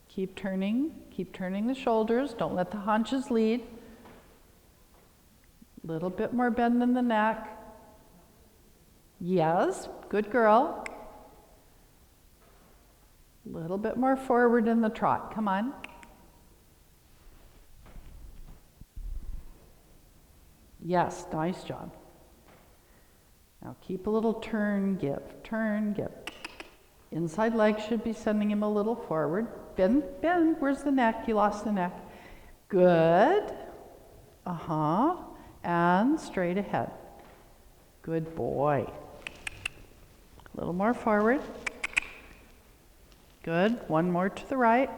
Keep turning the shoulders. Don't let the haunches lead. Little bit more bend in the neck. Yes, good girl. Little bit more forward in the trot. Come on. Yes, nice job. Now keep a little turn, give, turn, give. Inside leg should be sending him a little forward. Bend, bend. Where's the neck? You lost the neck. Good. And straight ahead. Good boy. A little more forward. Good. One more to the right.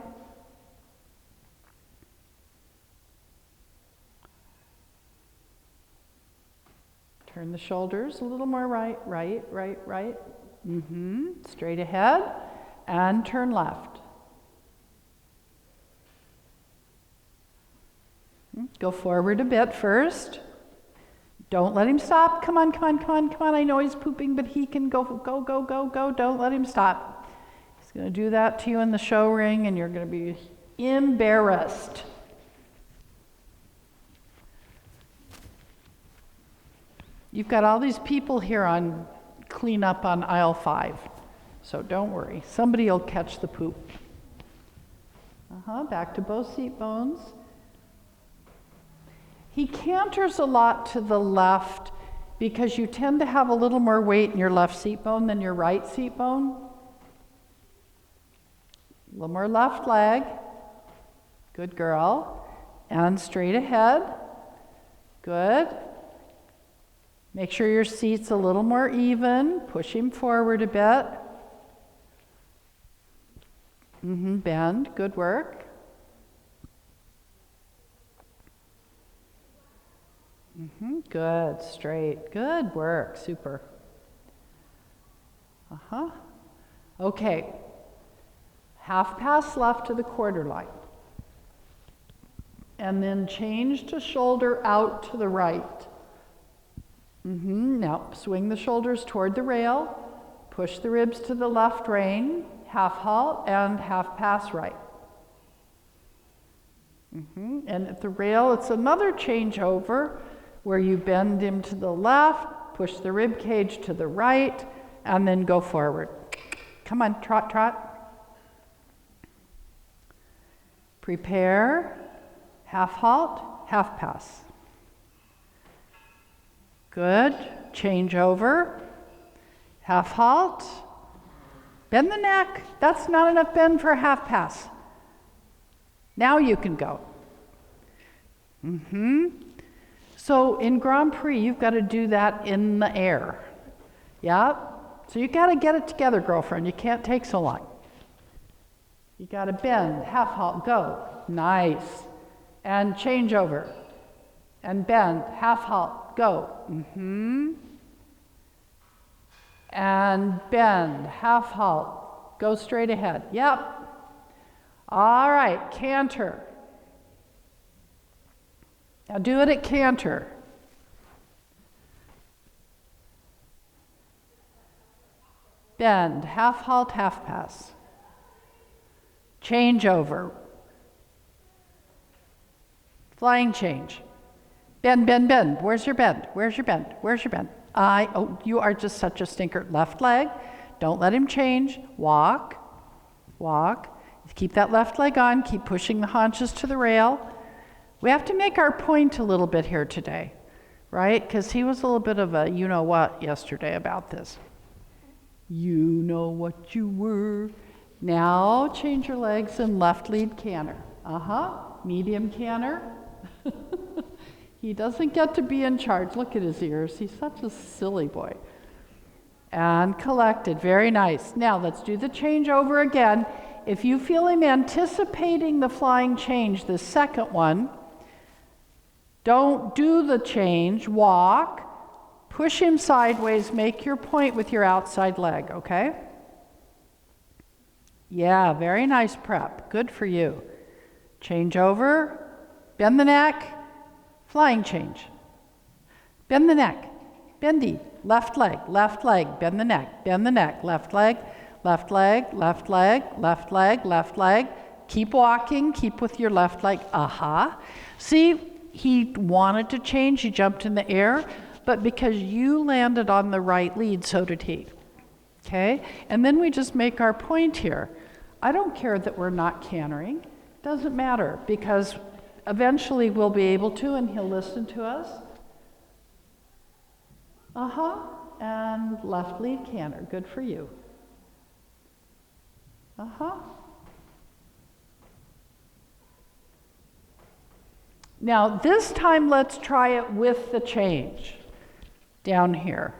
Turn the shoulders a little more right, right, right, right. Straight ahead and turn left. Go forward a bit first. Don't let him stop. Come on, come on, come on, come on. I know he's pooping, but he can go, go, go, go, go. Don't let him stop. He's going to do that to you in the show ring, and you're going to be embarrassed. You've got all these people here on clean up on aisle 5, so don't worry. Somebody will catch the poop. Back to both seat bones. He canters a lot to the left because you tend to have a little more weight in your left seat bone than your right seat bone. A little more left leg. Good girl. And straight ahead. Good. Make sure your seat's a little more even. Push him forward a bit. Bend. Good work. Good. Straight. Good work. Super. Okay. Half pass left to the quarter line. And then change to shoulder out to the right. Now swing the shoulders toward the rail, push the ribs to the left rein, half halt and half pass right. And at the rail, it's another changeover where you bend him to the left, push the rib cage to the right, and then go forward. Come on, trot, trot. Prepare, half halt, half pass. Good. Change over. Half halt. Bend the neck. That's not enough bend for a half pass. Now you can go. So in Grand Prix, you've got to do that in the air. Yeah? So you got to get it together, girlfriend. You can't take so long. You got to bend. Half halt. Go. Nice. And change over. And bend. Half halt. Go. And bend. Half halt. Go straight ahead. Yep. All right. Canter. Now do it at canter. Bend. Half halt, half pass. Change over. Flying change. Bend, bend, bend. Where's your bend? Where's your bend? Where's your bend? Oh, you are just such a stinker. Left leg. Don't let him change. Walk. Walk. Keep that left leg on. Keep pushing the haunches to the rail. We have to make our point a little bit here today, right? Because he was a little bit of a you-know-what yesterday about this. You know what you were. Now change your legs and left lead canter. Medium canter. He doesn't get to be in charge. Look at his ears. He's such a silly boy. And collected. Very nice. Now let's do the change over again. If you feel him anticipating the flying change, the second one, don't do the change. Walk. Push him sideways. Make your point with your outside leg, okay? Yeah, very nice prep. Good for you. Change over. Bend the neck. Flying change. Bend the neck. Bendy. left leg, bend the neck, left leg, left leg, left leg, left leg, left leg. Keep walking, keep with your left leg, See, he wanted to change, he jumped in the air, but because you landed on the right lead, so did he. Okay, and then we just make our point here. I don't care that we're not cantering, doesn't matter, because eventually we'll be able to, and he'll listen to us. And left lead canter, good for you. Now this time let's try it with the change down here.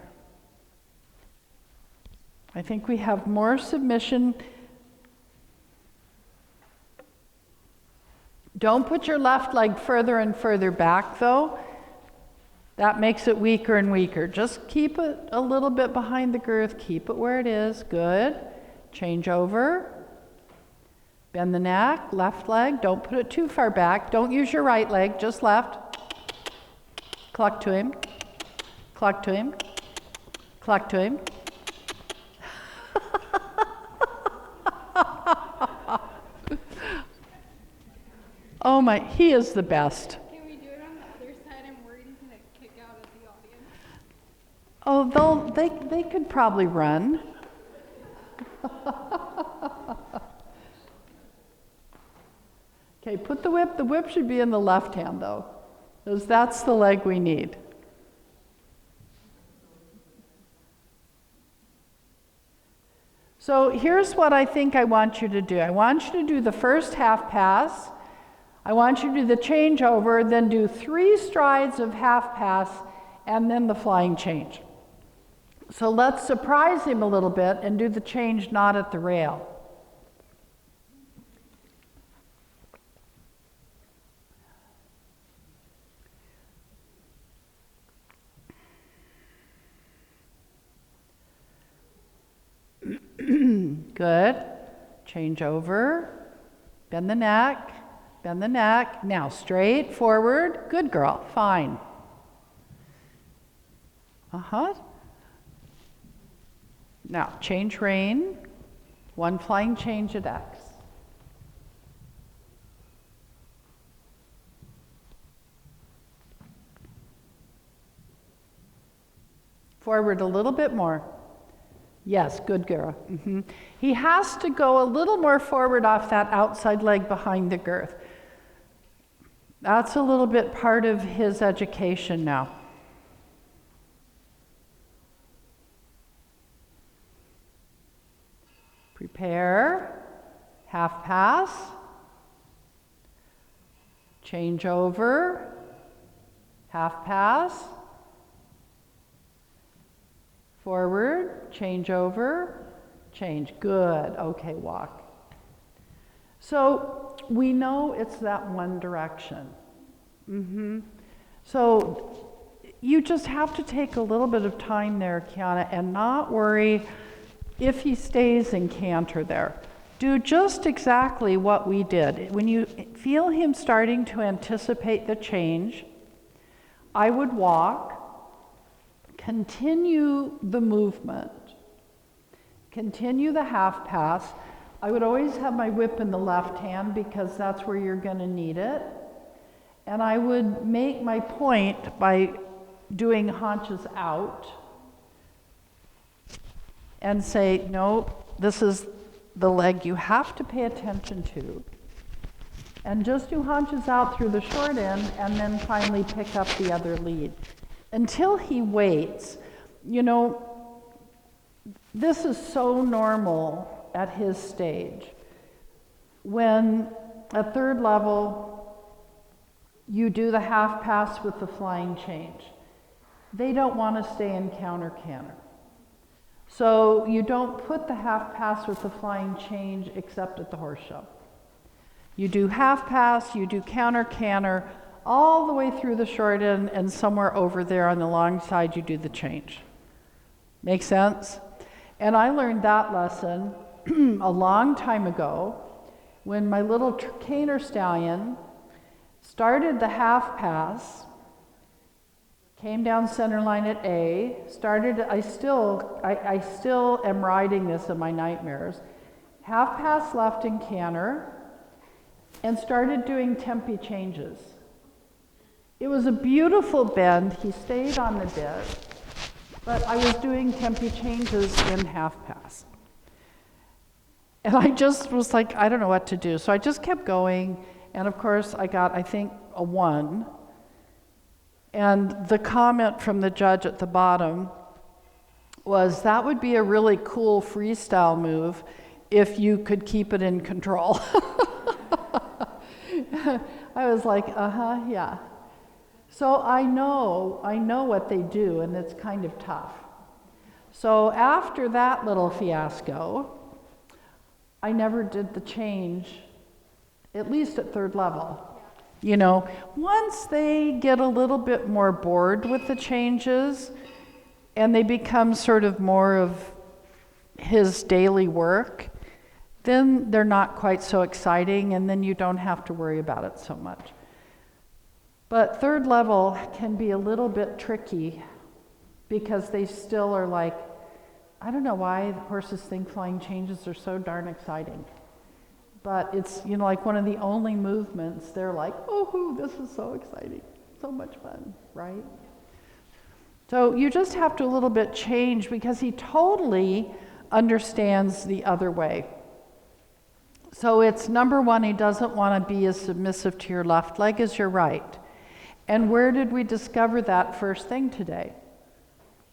I think we have more submission. Don't put your left leg further and further back though. That makes it weaker and weaker. Just keep it a little bit behind the girth. Keep it where it is. Good. Change over. Bend the neck. Left leg. Don't put it too far back. Don't use your right leg. Just left. Cluck to him. Cluck to him. Cluck to him. Oh my, he is the best. Can we do it on the other side? I'm worried he's going to kick out of the audience. Oh, they could probably run. Okay, put the whip. The whip should be in the left hand though, because that's the leg we need. So here's what I think I want you to do. I want you to do the first half pass. I want you to do the changeover, then do 3 strides of half pass, and then the flying change. So let's surprise him a little bit and do the change not at the rail. Good. Change over. Bend the neck. Bend the neck. Now straight forward. Good girl. Fine. Now change rein. 1 flying change at X. Forward a little bit more. Yes, good girl. He has to go a little more forward off that outside leg behind the girth. That's a little bit part of his education now. Prepare, half pass, change over, half pass, forward, change over, change. Good. Okay, walk. So we know it's that one direction. So you just have to take a little bit of time there, Kiana, and not worry if he stays in canter there. Do just exactly what we did. When you feel him starting to anticipate the change, I would walk. Continue the movement. Continue the half pass. I would always have my whip in the left hand because that's where you're going to need it. And I would make my point by doing haunches out and say, no, this is the leg you have to pay attention to. And just do haunches out through the short end and then finally pick up the other lead. Until he waits. You know, this is so normal at his stage. When at 3rd level, you do the half pass with the flying change. They don't want to stay in counter canter. So you don't put the half pass with the flying change except at the horse show. You do half pass, you do counter canter, all the way through the short end, and somewhere over there on the long side you do the change. Make sense? And I learned that lesson a long time ago when my little canter stallion started the half pass, came down center line at A, started, I still am riding this in my nightmares, half pass left and canter, and started doing tempi changes. It was a beautiful bend. He stayed on the bit, but I was doing tempi changes in half pass. And I just was like, I don't know what to do. So I just kept going, and of course I got, I think, a 1. And the comment from the judge at the bottom was, that would be a really cool freestyle move if you could keep it in control. I was like, yeah. So I know what they do, and it's kind of tough. So after that little fiasco, I never did the change, at least at third level. You know, once they get a little bit more bored with the changes and they become sort of more of his daily work, then they're not quite so exciting, and then you don't have to worry about it so much. But third level can be a little bit tricky because they still are like, I don't know why the horses think flying changes are so darn exciting. But it's, you know, like one of the only movements, they're like, oh, this is so exciting, so much fun, right? So you just have to a little bit change, because he totally understands the other way. So it's number 1, he doesn't want to be as submissive to your left leg as your right. And where did we discover that first thing today?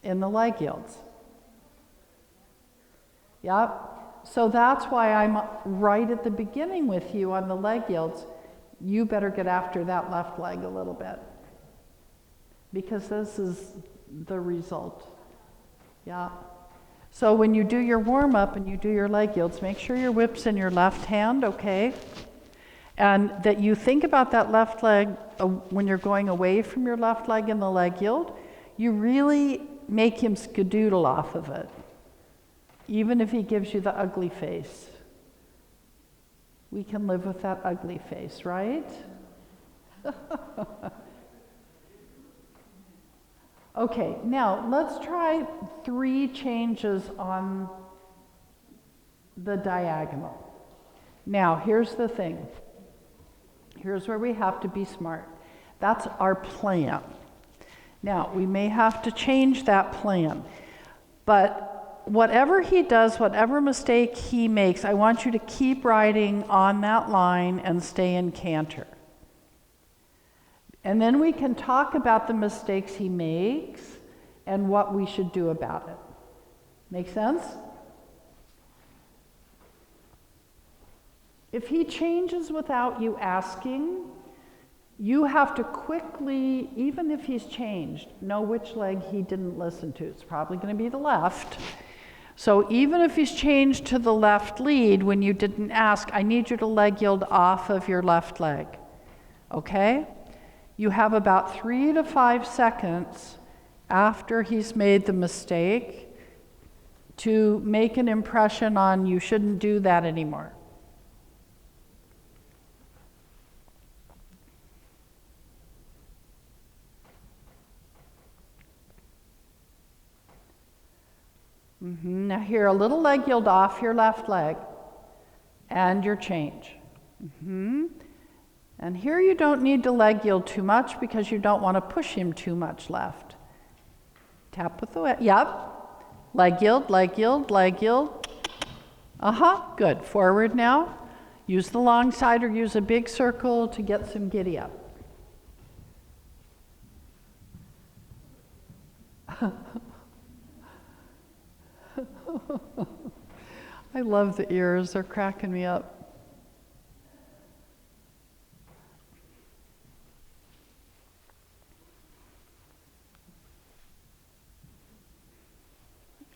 In the leg yields. Yep. So that's why I'm right at the beginning with you on the leg yields. You better get after that left leg a little bit, because this is the result. Yeah. So when you do your warm up and you do your leg yields, make sure your whip's in your left hand, okay? And that you think about that left leg when you're going away from your left leg in the leg yield. You really make him skadoodle off of it, even if he gives you the ugly face. We can live with that ugly face, right? Okay, now let's try 3 changes on the diagonal. Now, here's the thing. Here's where we have to be smart. That's our plan. Now, we may have to change that plan, but whatever he does, whatever mistake he makes, I want you to keep riding on that line and stay in canter. And then we can talk about the mistakes he makes and what we should do about it. Make sense? If he changes without you asking, you have to quickly, even if he's changed, know which leg he didn't listen to. It's probably going to be the left. So even if he's changed to the left lead when you didn't ask, I need you to leg yield off of your left leg. Okay? You have about 3 to 5 seconds after he's made the mistake to make an impression on, you shouldn't do that anymore. Now here, a little leg yield off your left leg and your change. And here you don't need to leg yield too much because you don't want to push him too much left. Tap with the way. Yep. Leg yield, leg yield, leg yield. Good. Forward now. Use the long side or use a big circle to get some giddy up. I love the ears. They're cracking me up.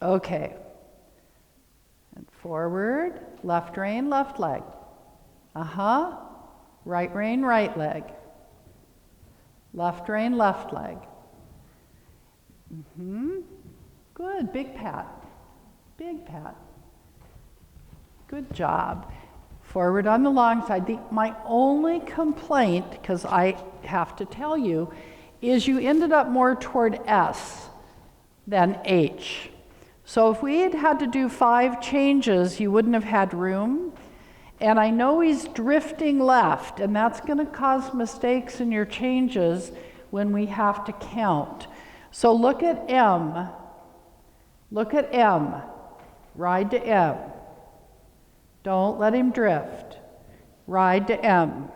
Okay. And forward, left rein, left leg. Right rein, right leg. Left rein, left leg. Good, big pat. Big pat. Good job. Forward on the long side. My only complaint, because I have to tell you, is you ended up more toward S than H. So if we had had to do 5 changes, you wouldn't have had room. And I know he's drifting left, and that's going to cause mistakes in your changes when we have to count. So look at M. Look at M. Ride to M. Don't let him drift. Ride to M.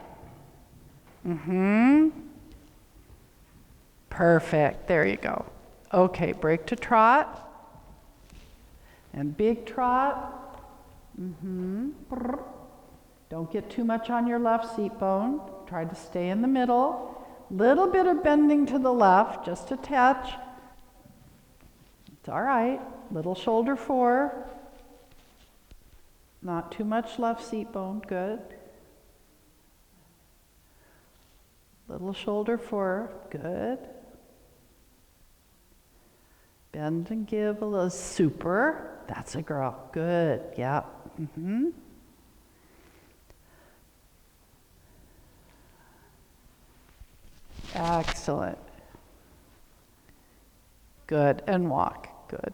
Perfect. There you go. Okay, break to trot. And big trot. Don't get too much on your left seat bone. Try to stay in the middle. Little bit of bending to the left, just a touch. It's all right. Little shoulder 4. Not too much left seat bone. Good. Little shoulder 4. Good. Bend and give a little. Super. That's a girl. Good. Yeah. Excellent. Good. And walk. Good.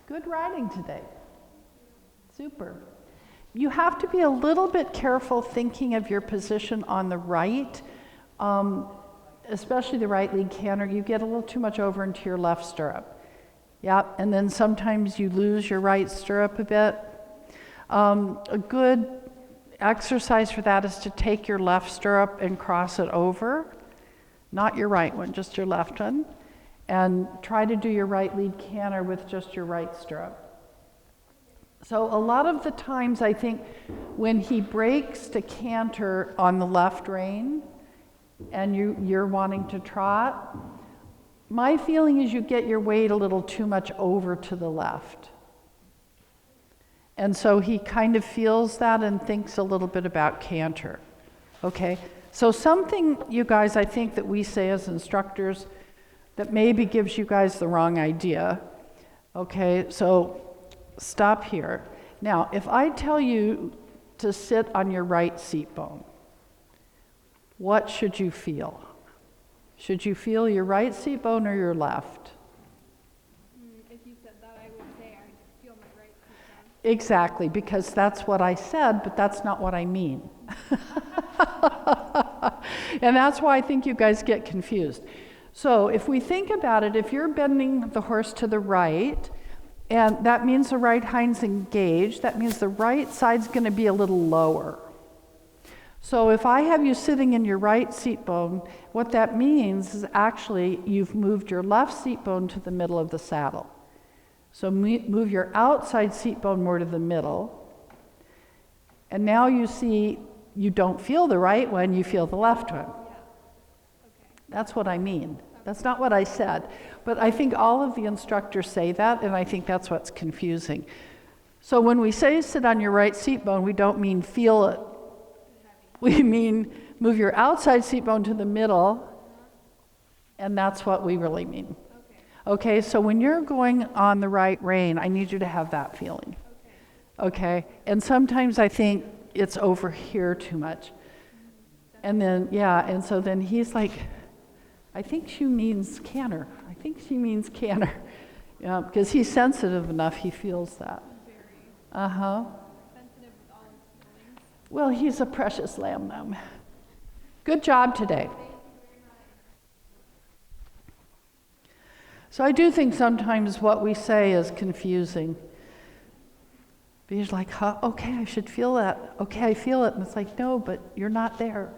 Good riding today. Super. You have to be a little bit careful thinking of your position on the right, especially the right lead canter. You get a little too much over into your left stirrup. Yep, and then sometimes you lose your right stirrup a bit. A good exercise for that is to take your left stirrup and cross it over, not your right one, just your left one, and try to do your right lead canter with just your right stirrup. So a lot of the times I think when he breaks to canter on the left rein and you're wanting to trot, my feeling is you get your weight a little too much over to the left. And so he kind of feels that and thinks a little bit about canter. Okay, so something, you guys, I think that we say as instructors that maybe gives you guys the wrong idea. Okay, so stop here. Now, if I tell you to sit on your right seat bone, what should you feel? Should you feel your right seat bone or your left? If you said that, I would say I feel my right seat bone. Exactly, because that's what I said, but that's not what I mean. And that's why I think you guys get confused. So if we think about it, if you're bending the horse to the right, and that means the right hind's engaged, that means the right side's going to be a little lower. So if I have you sitting in your right seat bone, what that means is actually you've moved your left seat bone to the middle of the saddle. So move your outside seat bone more to the middle. And now you see you don't feel the right one, you feel the left one. That's what I mean. That's not what I said. But I think all of the instructors say that, and I think that's what's confusing. So when we say sit on your right seat bone, we don't mean feel it. We mean move your outside seat bone to the middle, and that's what we really mean. Okay, so when you're going on the right rein, I need you to have that feeling. Okay, and sometimes I think it's over here too much. And then, yeah, and so then he's like, I think she means canter. I think she means canter. Yeah, because he's sensitive enough, he feels that. Uh-huh. Sensitive with all his feelings. Well, he's a precious lamb. Good job today. So I do think sometimes what we say is confusing. Because like, huh, okay, I should feel that. Okay, I feel it. And it's like, no, but you're not there.